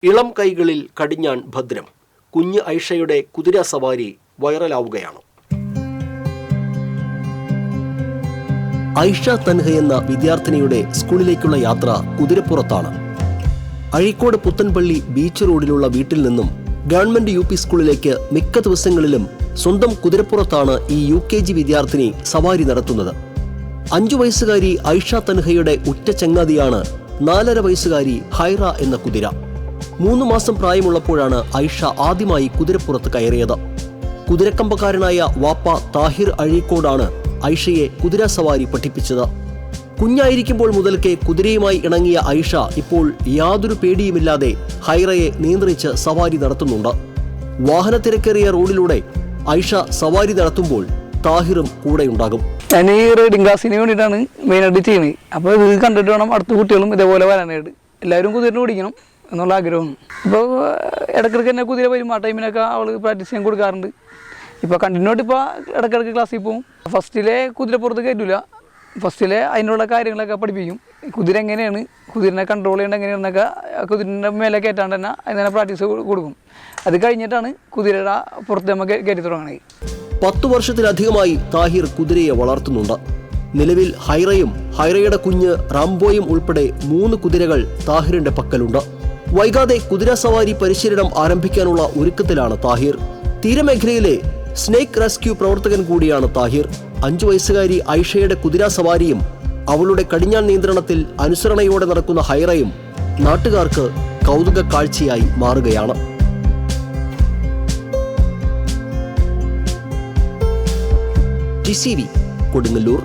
ഇളം കൈകളിൽ കടിഞ്ഞാൺ ഭദ്രം. കുഞ്ഞ് ഐഷയുടെ കുതിര സവാരി വൈറലാവുകയാണ്. ഐഷ തൻഹ എന്ന വിദ്യാർത്ഥിനിയുടെ സ്കൂളിലേക്കുള്ള യാത്ര കുതിരപ്പുറത്താണ്. അഴീക്കോട് പുത്തൻപള്ളി ബീച്ച് റോഡിലുള്ള വീട്ടിൽ നിന്നും ഗവൺമെന്റ് UP സ്കൂളിലേക്ക് മിക്ക ദിവസങ്ങളിലും സ്വന്തം കുതിരപ്പുറത്താണ് ഈ UKG വിദ്യാർത്ഥിനി സവാരി നടത്തുന്നത്. 5 വയസ്സുകാരി ഐഷ തൻഹയുടെ ഉറ്റ ചങ്ങാതിയാണ് 4.5 വയസ്സുകാരി ഹൈറ എന്ന കുതിര. 3 മാസം പ്രായമുള്ളപ്പോഴാണ് ഐഷ ആദ്യമായി കുതിരപ്പുറത്ത് കയറിയത്. കുതിരക്കമ്പക്കാരനായ വാപ്പ താഹിർ അഴീക്കോടാണ് ഐഷയെ കുതിര സവാരി പഠിപ്പിച്ചത്. കുഞ്ഞായിരിക്കുമ്പോൾ മുതൽക്കേ കുതിരയുമായി ഇണങ്ങിയ ഐഷ ഇപ്പോൾ യാതൊരു പേടിയുമില്ലാതെ ഹൈറയെ നിയന്ത്രിച്ച് സവാരി നടത്തുന്നുണ്ട്. വാഹനത്തിരക്കേറിയ റോഡിലൂടെ ഐഷ സവാരി നടത്തുമ്പോൾ താഹിറും കൂടെയുണ്ടാകും. ഞാൻ ഈ റൈഡിംഗ് ക്ലാസ്സിന് വേണ്ടിയിട്ടാണ് മെയിനായിട്ട് ചെയ്യുന്നത്. അപ്പോൾ ഇത് കണ്ടിട്ട് വേണം അടുത്ത കുട്ടികളും ഇതേപോലെ വരാനായിട്ട്. എല്ലാവരും കുതിരനെ ഓടിക്കണം എന്നുള്ള ആഗ്രഹമാണ്. ഇപ്പോൾ ഇടയ്ക്കിടയ്ക്ക് തന്നെ കുതിര വരും. ആ ടൈമിനൊക്കെ അവൾ പ്രാക്ടീസ് ചെയ്യാൻ കൊടുക്കാറുണ്ട്. ഇപ്പോൾ കണ്ടിന്യൂ ആയിട്ട് ഇപ്പോൾ ഇടയ്ക്കിടയ്ക്ക് ക്ലാസ്സിൽ പോകും. ഫസ്റ്റിലെ കുതിരപ്പുറത്ത് കയറ്റില്ല. ഫസ്റ്റിലെ അതിനുള്ള കാര്യങ്ങളൊക്കെ പഠിപ്പിക്കും. കുതിര എങ്ങനെയാണ്, കുതിരനെ കൺട്രോൾ ചെയ്യേണ്ട എങ്ങനെയാണെന്നൊക്കെ കുതിരൻ്റെ മേലെ കയറ്റാണ്ട് തന്നെ അതിനെ പ്രാക്ടീസ് കൊടുക്കും. അത് കഴിഞ്ഞിട്ടാണ് കുതിരയുടെ പുറത്ത് നമ്മൾ കയറ്റി തുടങ്ങുന്നത്. 10 വർഷത്തിലധികമായി താഹിർ കുതിരയെ വളർത്തുന്നുണ്ട്. നിലവിൽ ഹൈറയും ഹൈറയുടെ കുഞ്ഞ് റാംബോയും ഉൾപ്പെടെ 3 കുതിരകൾ താഹിറിന്റെ പക്കലുണ്ട്. വൈകാതെ കുതിര സവാരി പരിശീലനം ആരംഭിക്കാനുള്ള ഒരുക്കത്തിലാണ് താഹിർ. തീരമേഖലയിലെ സ്നേക്ക് റെസ്ക്യൂ പ്രവർത്തകൻ കൂടിയാണ് താഹിർ. 5 വയസ്സുകാരി ഐഷയുടെ കുതിര സവാരിയും അവളുടെ കടിഞ്ഞാൺ നിയന്ത്രണത്തിൽ അനുസരണയോടെ നടക്കുന്ന ഹൈറയും നാട്ടുകാർക്ക് കൗതുക കാഴ്ചയായി മാറുകയാണ്. TCV കൊടുങ്ങല്ലൂർ.